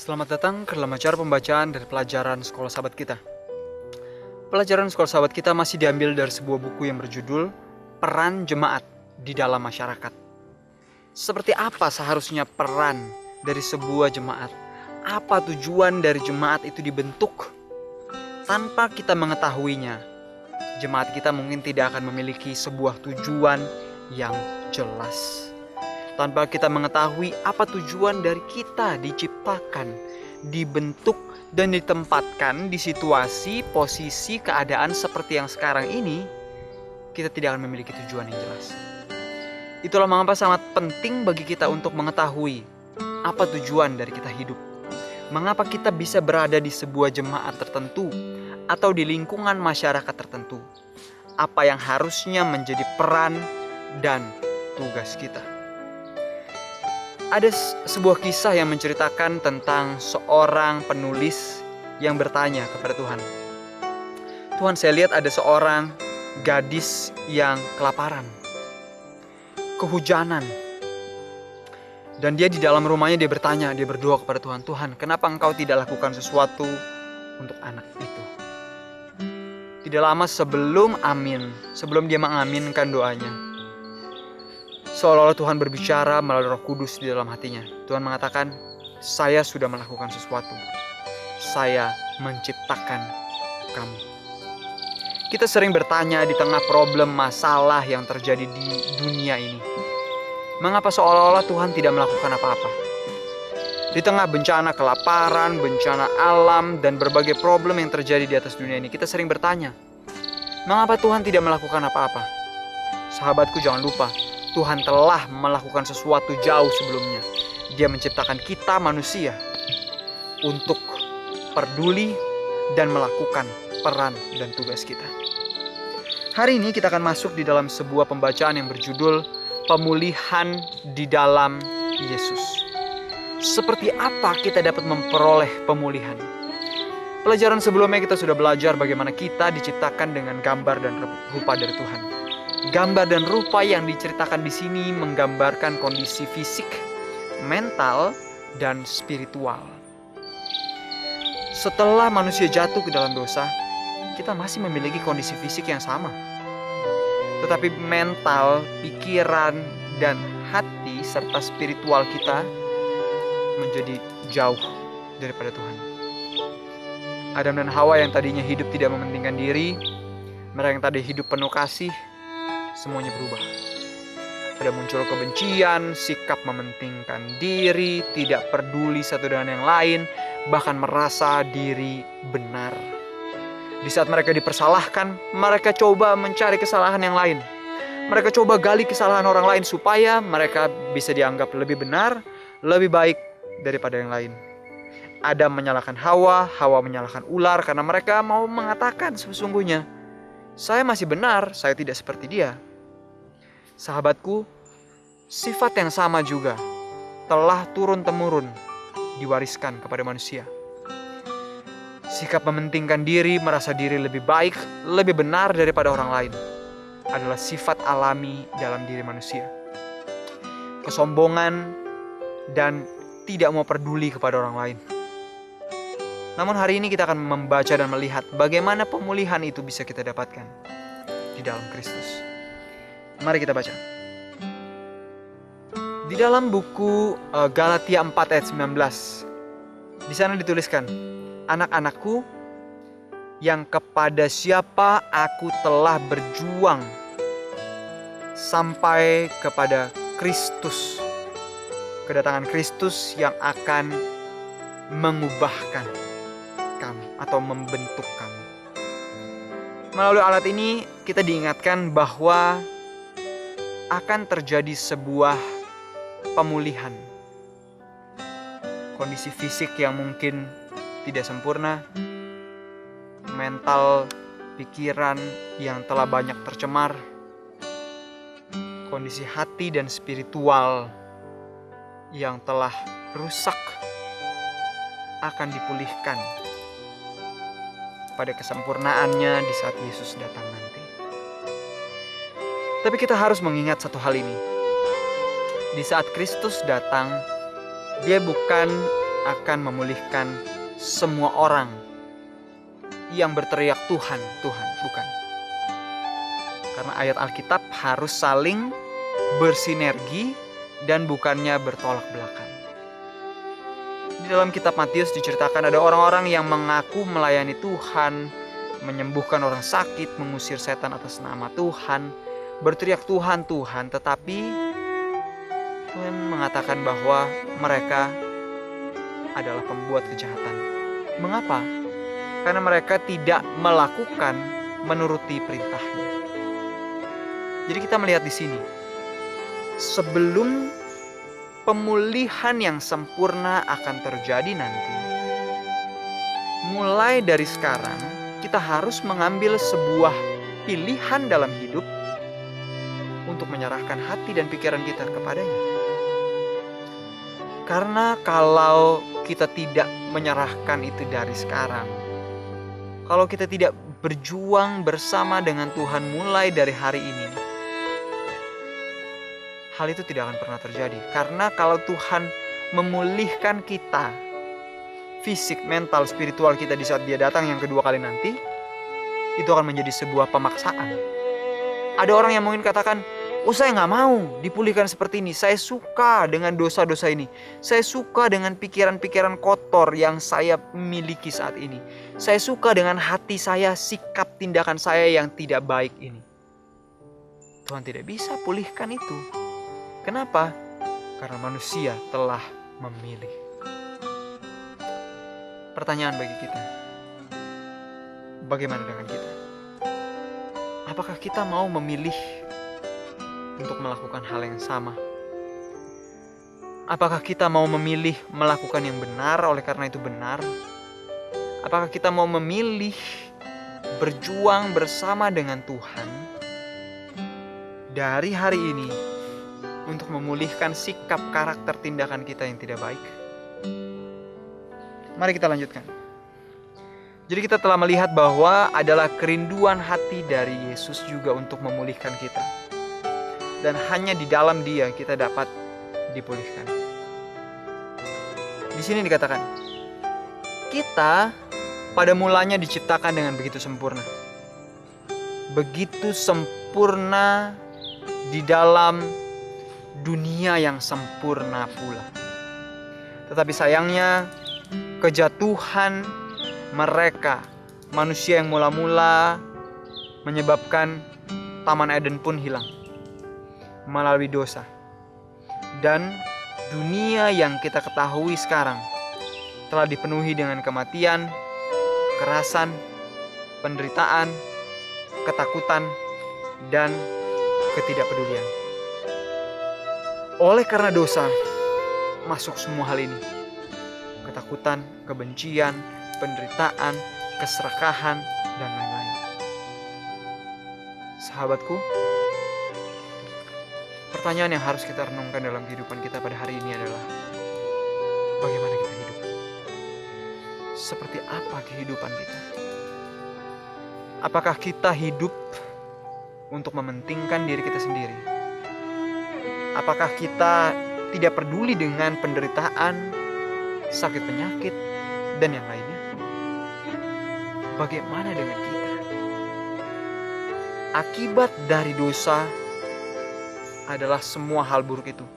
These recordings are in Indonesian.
Selamat datang ke dalam acara pembacaan dari pelajaran Sekolah Sahabat Kita. Pelajaran Sekolah Sahabat Kita masih diambil dari sebuah buku yang berjudul Peran Jemaat di dalam Masyarakat. Seperti apa seharusnya peran dari sebuah jemaat? Apa tujuan dari jemaat itu dibentuk? Tanpa kita mengetahuinya, jemaat kita mungkin tidak akan memiliki sebuah tujuan yang jelas. Tanpa kita mengetahui apa tujuan dari kita diciptakan, dibentuk, dan ditempatkan di situasi, posisi, keadaan seperti yang sekarang ini, kita tidak akan memiliki tujuan yang jelas. Itulah mengapa sangat penting bagi kita untuk mengetahui apa tujuan dari kita hidup. Mengapa kita bisa berada di sebuah jemaat tertentu atau di lingkungan masyarakat tertentu. Apa yang harusnya menjadi peran dan tugas kita. Ada sebuah kisah yang menceritakan tentang seorang penulis yang bertanya kepada Tuhan. Tuhan, saya lihat ada seorang gadis yang kelaparan, kehujanan. Dan dia di dalam rumahnya dia bertanya, dia berdoa kepada Tuhan. Tuhan, kenapa Engkau tidak lakukan sesuatu untuk anak itu? Tidak lama sebelum dia mengaminkan doanya, seolah-olah Tuhan berbicara melalui Roh Kudus di dalam hatinya. Tuhan mengatakan, saya sudah melakukan sesuatu. Saya menciptakan kamu. Kita sering bertanya di tengah problem masalah yang terjadi di dunia ini. Mengapa seolah-olah Tuhan tidak melakukan apa-apa? Di tengah bencana kelaparan, bencana alam, dan berbagai problem yang terjadi di atas dunia ini, kita sering bertanya, mengapa Tuhan tidak melakukan apa-apa? Sahabatku, jangan lupa, Tuhan telah melakukan sesuatu jauh sebelumnya. Dia menciptakan kita manusia untuk peduli dan melakukan peran dan tugas kita. Hari ini kita akan masuk di dalam sebuah pembacaan yang berjudul Pemulihan di dalam Yesus. Seperti apa kita dapat memperoleh pemulihan? Pelajaran sebelumnya kita sudah belajar bagaimana kita diciptakan dengan gambar dan rupa dari Tuhan. Gambar dan rupa yang diceritakan di sini menggambarkan kondisi fisik, mental, dan spiritual. Setelah manusia jatuh ke dalam dosa, kita masih memiliki kondisi fisik yang sama. Tetapi mental, pikiran, dan hati serta spiritual kita menjadi jauh daripada Tuhan. Adam dan Hawa yang tadinya hidup tidak mementingkan diri, mereka yang tadi hidup penuh kasih, semuanya berubah. Ada muncul kebencian, sikap mementingkan diri, tidak peduli satu dengan yang lain, bahkan merasa diri benar. Di saat mereka dipersalahkan, mereka coba mencari kesalahan yang lain. Mereka coba gali kesalahan orang lain supaya mereka bisa dianggap lebih benar, lebih baik daripada yang lain. Adam menyalahkan Hawa, Hawa menyalahkan ular karena mereka mau mengatakan sesungguhnya, saya masih benar, saya tidak seperti dia. Sahabatku, sifat yang sama juga telah turun-temurun diwariskan kepada manusia. Sikap mementingkan diri, merasa diri lebih baik, lebih benar daripada orang lain adalah sifat alami dalam diri manusia. Kesombongan dan tidak mau peduli kepada orang lain. Namun hari ini kita akan membaca dan melihat bagaimana pemulihan itu bisa kita dapatkan di dalam Kristus. Mari kita baca. Di dalam buku Galatia 4 ayat 19. Di sana dituliskan, anak-anakku yang kepada siapa aku telah berjuang sampai kepada Kristus. Kedatangan Kristus yang akan mengubahkan kamu atau membentuk kamu. Melalui alat ini kita diingatkan bahwa akan terjadi sebuah pemulihan. Kondisi fisik yang mungkin tidak sempurna, mental, pikiran yang telah banyak tercemar, kondisi hati dan spiritual yang telah rusak akan dipulihkan pada kesempurnaannya di saat Yesus datang nanti. Tapi kita harus mengingat satu hal ini. Di saat Kristus datang, Dia bukan akan memulihkan semua orang yang berteriak Tuhan, Tuhan, bukan. Karena ayat Alkitab harus saling bersinergi dan bukannya bertolak belakang. Di dalam kitab Matius diceritakan ada orang-orang yang mengaku melayani Tuhan, menyembuhkan orang sakit, mengusir setan atas nama Tuhan, berteriak Tuhan, Tuhan, tetapi Tuhan mengatakan bahwa mereka adalah pembuat kejahatan. Mengapa? Karena mereka tidak melakukan menuruti perintahnya. Jadi kita melihat di sini, sebelum pemulihan yang sempurna akan terjadi nanti, mulai dari sekarang kita harus mengambil sebuah pilihan dalam hidup untuk menyerahkan hati dan pikiran kita kepadanya. Karena kalau kita tidak menyerahkan itu dari sekarang, kalau kita tidak berjuang bersama dengan Tuhan mulai dari hari ini, hal itu tidak akan pernah terjadi. Karena kalau Tuhan memulihkan kita, fisik, mental, spiritual kita di saat Dia datang yang kedua kali nanti, itu akan menjadi sebuah pemaksaan. Ada orang yang mungkin katakan, oh saya nggak mau dipulihkan seperti ini. Saya suka dengan dosa-dosa ini. Saya suka dengan pikiran-pikiran kotor yang saya miliki saat ini. Saya suka dengan hati saya, sikap tindakan saya yang tidak baik ini. Tuhan tidak bisa pulihkan itu. Kenapa? Karena manusia telah memilih. Pertanyaan bagi kita, bagaimana dengan kita? Apakah kita mau memilih untuk melakukan hal yang sama? Apakah kita mau memilih melakukan yang benar oleh karena itu benar? Apakah kita mau memilih berjuang bersama dengan Tuhan dari hari ini untuk memulihkan sikap, karakter, tindakan kita yang tidak baik? Mari kita lanjutkan. Jadi kita telah melihat bahwa adalah kerinduan hati dari Yesus juga untuk memulihkan kita. Dan hanya di dalam Dia kita dapat dipulihkan. Di sini dikatakan, kita pada mulanya diciptakan dengan begitu sempurna. Begitu sempurna di dalam dunia yang sempurna pula. Tetapi sayangnya kejatuhan mereka, manusia yang mula-mula, menyebabkan Taman Eden pun hilang melalui dosa. Dan dunia yang kita ketahui sekarang telah dipenuhi dengan kematian, kekerasan, penderitaan, ketakutan, dan ketidakpedulian. Oleh karena dosa, masuk semua hal ini. Ketakutan, kebencian, penderitaan, keserakahan, dan lain-lain. Sahabatku, pertanyaan yang harus kita renungkan dalam kehidupan kita pada hari ini adalah, bagaimana kita hidup? Seperti apa kehidupan kita? Apakah kita hidup untuk mementingkan diri kita sendiri? Apakah kita tidak peduli dengan penderitaan, sakit penyakit, dan yang lainnya? Bagaimana dengan kita? Akibat dari dosa adalah semua hal buruk itu.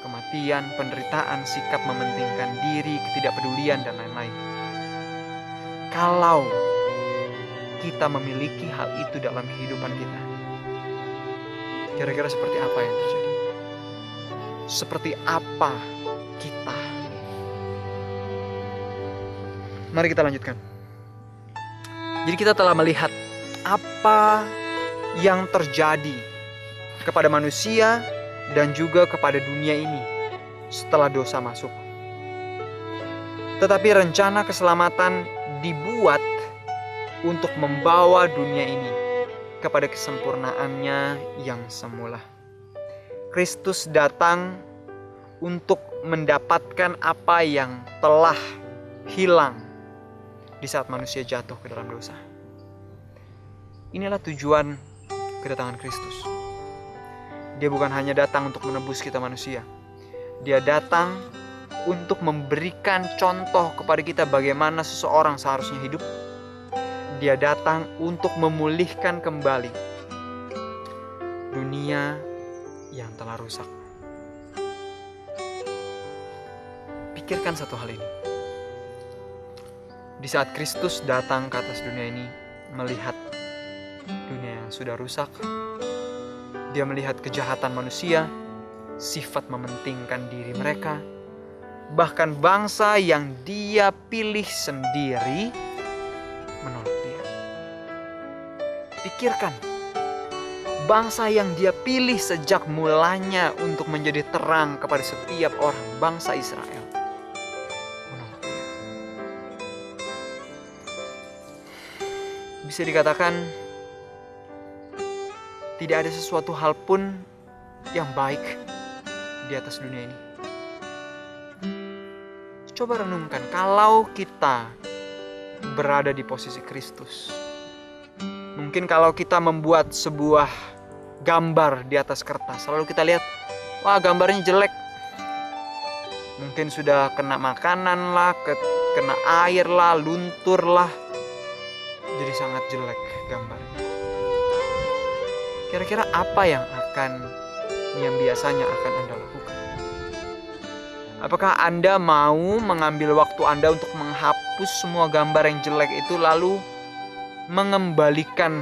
Kematian, penderitaan, sikap mementingkan diri, ketidakpedulian, dan lain-lain. Kalau kita memiliki hal itu dalam kehidupan kita, kira-kira seperti apa yang terjadi? Seperti apa kita? Mari kita lanjutkan. Jadi kita telah melihat apa yang terjadi kepada manusia dan juga kepada dunia ini setelah dosa masuk. Tetapi rencana keselamatan dibuat untuk membawa dunia ini kepada kesempurnaannya yang semula. Kristus datang untuk mendapatkan apa yang telah hilang di saat manusia jatuh ke dalam dosa. Inilah tujuan kedatangan Kristus. Dia bukan hanya datang untuk menebus kita manusia. Dia datang untuk memberikan contoh kepada kita bagaimana seseorang seharusnya hidup. Dia datang untuk memulihkan kembali dunia yang telah rusak. Pikirkan satu hal ini. Di saat Kristus datang ke atas dunia ini, melihat dunia yang sudah rusak, dia melihat kejahatan manusia, sifat mementingkan diri mereka, bahkan bangsa yang dia pilih sendiri menolak dia. Pikirkan, bangsa yang dia pilih sejak mulanya untuk menjadi terang kepada setiap orang, bangsa Israel, menolak dia. Bisa dikatakan tidak ada sesuatu hal pun yang baik di atas dunia ini. Coba renungkan, kalau kita berada di posisi Kristus, mungkin kalau kita membuat sebuah gambar di atas kertas, lalu kita lihat, wah gambarnya jelek. Mungkin sudah kena makanan lah, kena air lah, luntur lah. Jadi sangat jelek gambarnya. Kira-kira apa yang biasanya akan Anda lakukan? Apakah Anda mau mengambil waktu Anda untuk menghapus semua gambar yang jelek itu, lalu mengembalikan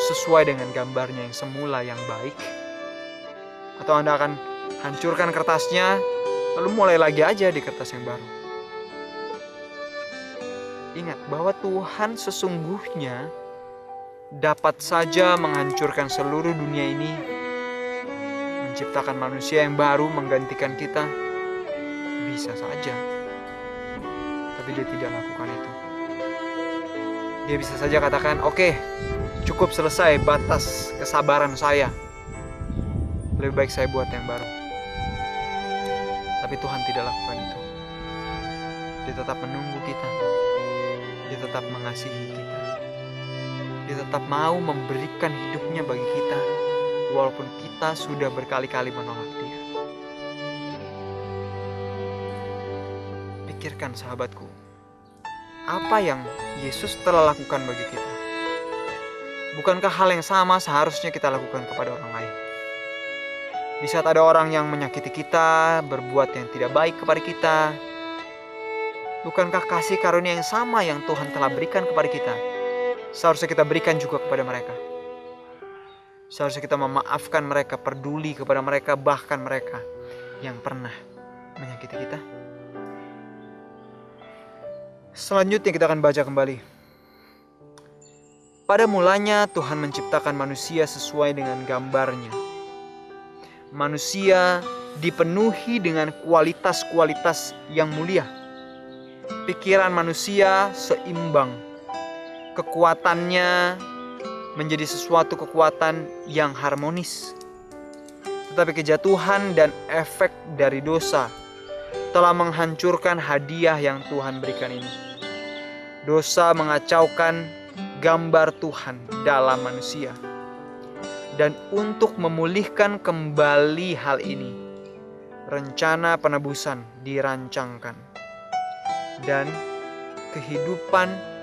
sesuai dengan gambarnya yang semula yang baik? Atau Anda akan hancurkan kertasnya, lalu mulai lagi aja di kertas yang baru? Ingat bahwa Tuhan sesungguhnya dapat saja menghancurkan seluruh dunia ini, menciptakan manusia yang baru menggantikan kita, bisa saja. Tapi dia tidak lakukan itu. Dia bisa saja katakan, oke, cukup selesai batas kesabaran saya. Lebih baik saya buat yang baru. Tapi Tuhan tidak lakukan itu. Dia tetap menunggu kita. Dia tetap mengasihi kita. Dia tetap mau memberikan hidupnya bagi kita, walaupun kita sudah berkali-kali menolak dia. Pikirkan sahabatku, apa yang Yesus telah lakukan bagi kita? Bukankah hal yang sama seharusnya kita lakukan kepada orang lain? Di saat ada orang yang menyakiti kita, berbuat yang tidak baik kepada kita, bukankah kasih karunia yang sama yang Tuhan telah berikan kepada kita seharusnya kita berikan juga kepada mereka? Seharusnya kita memaafkan mereka, peduli kepada mereka, bahkan mereka yang pernah menyakiti kita. Selanjutnya kita akan baca kembali. Pada mulanya Tuhan menciptakan manusia sesuai dengan gambarnya. Manusia dipenuhi dengan kualitas-kualitas yang mulia. Pikiran manusia seimbang. Kekuatannya menjadi sesuatu kekuatan yang harmonis. Tetapi kejatuhan dan efek dari dosa telah menghancurkan hadiah yang Tuhan berikan ini. Dosa mengacaukan gambar Tuhan dalam manusia. Dan untuk memulihkan kembali hal ini, rencana penebusan dirancangkan. Dan kehidupan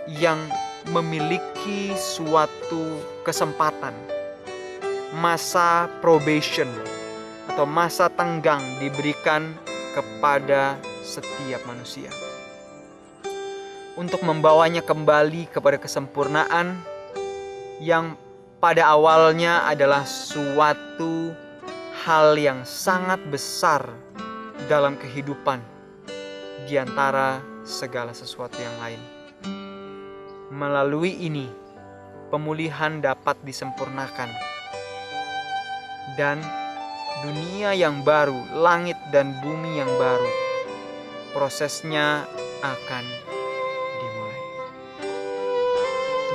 yang memiliki suatu kesempatan, masa probation atau masa tenggang diberikan kepada setiap manusia untuk membawanya kembali kepada kesempurnaan yang pada awalnya adalah suatu hal yang sangat besar dalam kehidupan di antara segala sesuatu yang lain. Melalui ini, pemulihan dapat disempurnakan. Dan dunia yang baru, langit dan bumi yang baru, prosesnya akan dimulai.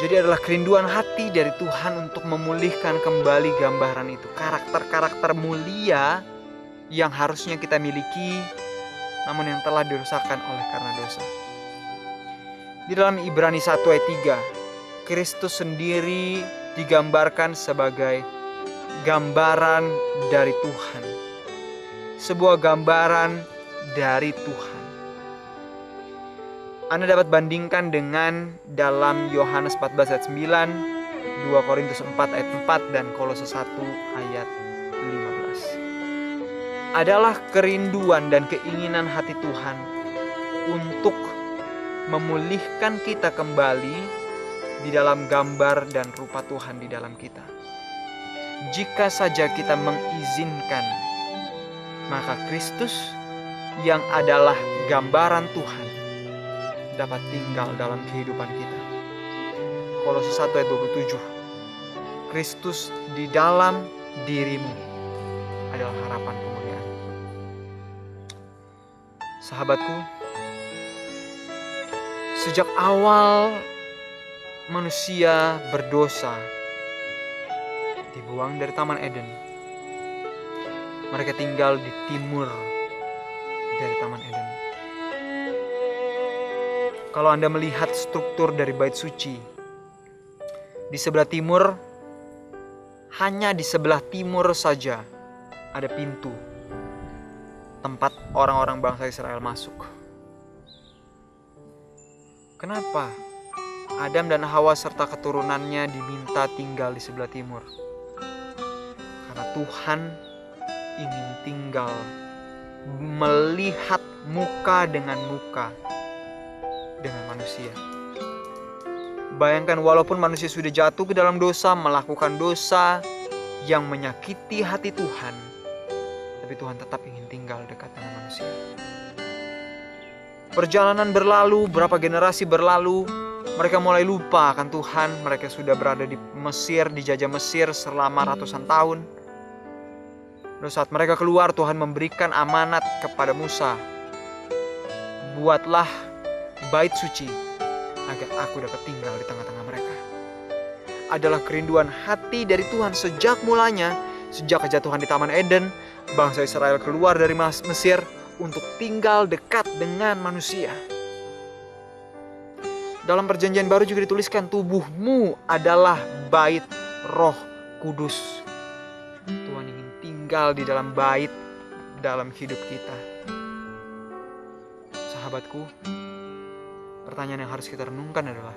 Jadi adalah kerinduan hati dari Tuhan untuk memulihkan kembali gambaran itu. Karakter-karakter mulia yang harusnya kita miliki, namun yang telah dirusakkan oleh karena dosa. Di dalam Ibrani 1 ayat 3, Kristus sendiri digambarkan sebagai gambaran dari Tuhan. Sebuah gambaran dari Tuhan. Anda dapat bandingkan dengan dalam Yohanes 14 ayat 9, 2 Korintus 4 ayat 4, dan Kolose 1 ayat 15. Adalah kerinduan dan keinginan hati Tuhan untuk memulihkan kita kembali di dalam gambar dan rupa Tuhan di dalam kita. Jika saja kita mengizinkan, maka Kristus yang adalah gambaran Tuhan dapat tinggal dalam kehidupan kita. Kolose 1 ayat 27. Kristus di dalam dirimu adalah harapan kemuliaan. Sahabatku, sejak awal manusia berdosa, dibuang dari Taman Eden, mereka tinggal di timur dari Taman Eden. Kalau Anda melihat struktur dari bait suci, di sebelah timur, hanya di sebelah timur saja ada pintu tempat orang-orang bangsa Israel masuk. Kenapa Adam dan Hawa serta keturunannya diminta tinggal di sebelah timur? Karena Tuhan ingin tinggal melihat muka dengan muka dengan manusia. Bayangkan, walaupun manusia sudah jatuh ke dalam dosa, melakukan dosa yang menyakiti hati Tuhan, tapi Tuhan tetap ingin tinggal dekat dengan manusia. Perjalanan berlalu, berapa generasi berlalu, mereka mulai lupa akan Tuhan. Mereka sudah berada di Mesir, dijajah Mesir selama ratusan tahun. Lalu saat mereka keluar, Tuhan memberikan amanat kepada Musa, buatlah bait suci agar aku dapat tinggal di tengah-tengah mereka. Adalah kerinduan hati dari Tuhan sejak mulanya, sejak kejatuhan di Taman Eden, bangsa Israel keluar dari Mesir untuk tinggal dekat dengan manusia. Dalam perjanjian baru juga dituliskan, tubuhmu adalah bait Roh Kudus. Tuhan ingin tinggal di dalam bait dalam hidup kita. Sahabatku, pertanyaan yang harus kita renungkan adalah,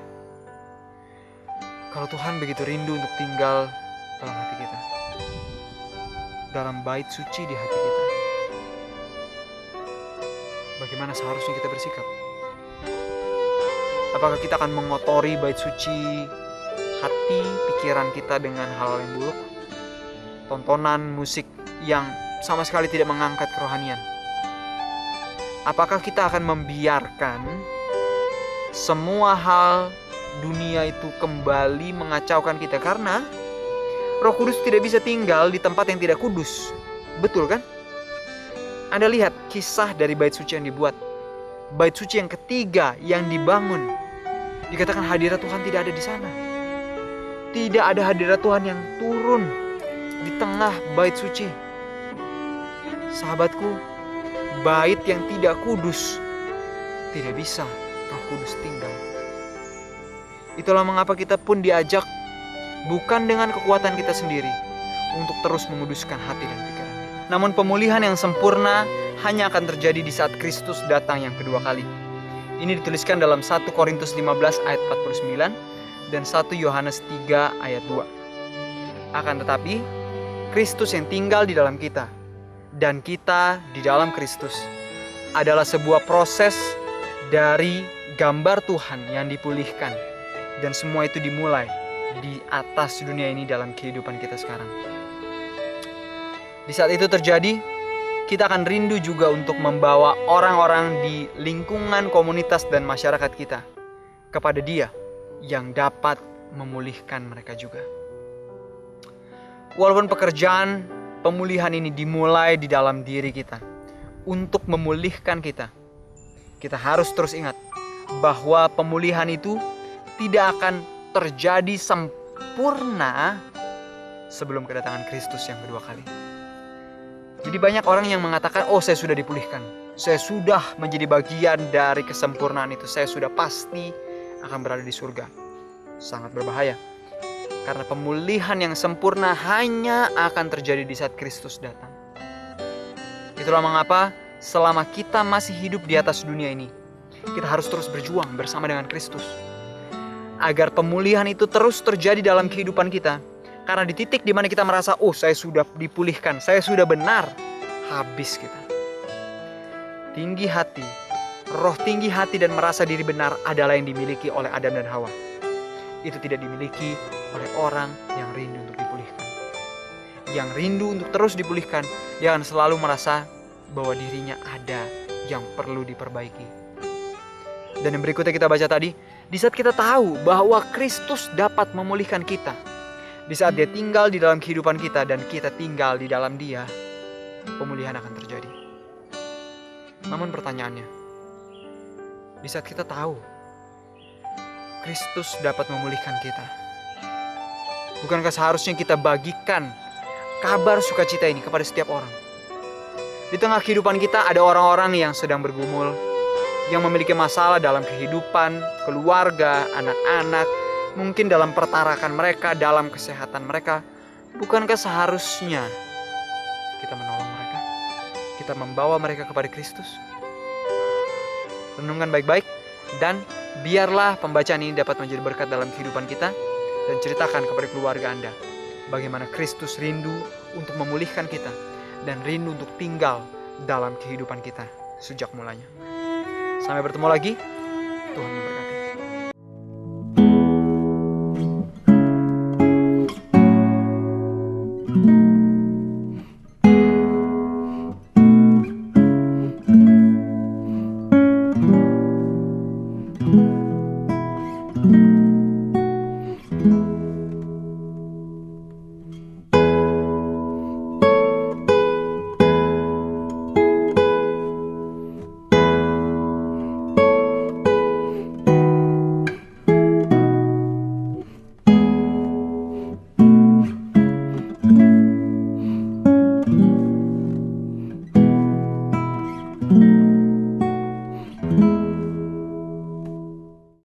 kalau Tuhan begitu rindu untuk tinggal dalam hati kita, dalam bait suci di hati kita, bagaimana seharusnya kita bersikap? Apakah kita akan mengotori bait suci hati, pikiran kita dengan hal yang buruk? Tontonan, musik yang sama sekali tidak mengangkat kerohanian? Apakah kita akan membiarkan semua hal dunia itu kembali mengacaukan kita? Karena Roh Kudus tidak bisa tinggal di tempat yang tidak kudus. Betul kan? Anda lihat kisah dari bait suci yang dibuat. Bait suci yang ketiga yang dibangun, dikatakan hadirat Tuhan tidak ada di sana. Tidak ada hadirat Tuhan yang turun di tengah bait suci. Sahabatku, bait yang tidak kudus tidak bisa Roh Kudus tinggal. Itulah mengapa kita pun diajak, bukan dengan kekuatan kita sendiri, untuk terus menguduskan hati dan pikiran kita. Namun pemulihan yang sempurna hanya akan terjadi di saat Kristus datang yang kedua kali. Ini dituliskan dalam 1 Korintus 15 ayat 49 dan 1 Yohanes 3 ayat 2. Akan tetapi, Kristus yang tinggal di dalam kita dan kita di dalam Kristus adalah sebuah proses dari gambar Tuhan yang dipulihkan. Dan semua itu dimulai di atas dunia ini dalam kehidupan kita sekarang. Di saat itu terjadi, kita akan rindu juga untuk membawa orang-orang di lingkungan komunitas dan masyarakat kita kepada Dia yang dapat memulihkan mereka juga. Walaupun pekerjaan pemulihan ini dimulai di dalam diri kita untuk memulihkan kita, kita harus terus ingat bahwa pemulihan itu tidak akan terjadi sempurna sebelum kedatangan Kristus yang kedua kali. Jadi banyak orang yang mengatakan, oh saya sudah dipulihkan, saya sudah menjadi bagian dari kesempurnaan itu, saya sudah pasti akan berada di surga. Sangat berbahaya, karena pemulihan yang sempurna hanya akan terjadi di saat Kristus datang. Itulah mengapa selama kita masih hidup di atas dunia ini, kita harus terus berjuang bersama dengan Kristus. Agar pemulihan itu terus terjadi dalam kehidupan kita. Karena di titik dimana kita merasa, saya sudah dipulihkan, saya sudah benar, habis kita. Tinggi hati, roh tinggi hati dan merasa diri benar adalah yang dimiliki oleh Adam dan Hawa. Itu tidak dimiliki oleh orang yang rindu untuk dipulihkan. Yang rindu untuk terus dipulihkan, dia akan selalu merasa bahwa dirinya ada yang perlu diperbaiki. Dan yang berikutnya kita baca tadi, di saat kita tahu bahwa Kristus dapat memulihkan kita, di saat dia tinggal di dalam kehidupan kita dan kita tinggal di dalam dia, pemulihan akan terjadi. Namun pertanyaannya, di saat kita tahu Kristus dapat memulihkan kita, bukankah seharusnya kita bagikan kabar sukacita ini kepada setiap orang? Di tengah kehidupan kita ada orang-orang yang sedang bergumul, yang memiliki masalah dalam kehidupan, keluarga, anak-anak, mungkin dalam pertarakan mereka, dalam kesehatan mereka. Bukankah seharusnya kita menolong mereka? Kita membawa mereka kepada Kristus? Renungkan baik-baik, dan biarlah pembacaan ini dapat menjadi berkat dalam kehidupan kita, dan ceritakan kepada keluarga Anda bagaimana Kristus rindu untuk memulihkan kita dan rindu untuk tinggal dalam kehidupan kita sejak mulanya. Sampai bertemu lagi, Tuhan memberkati.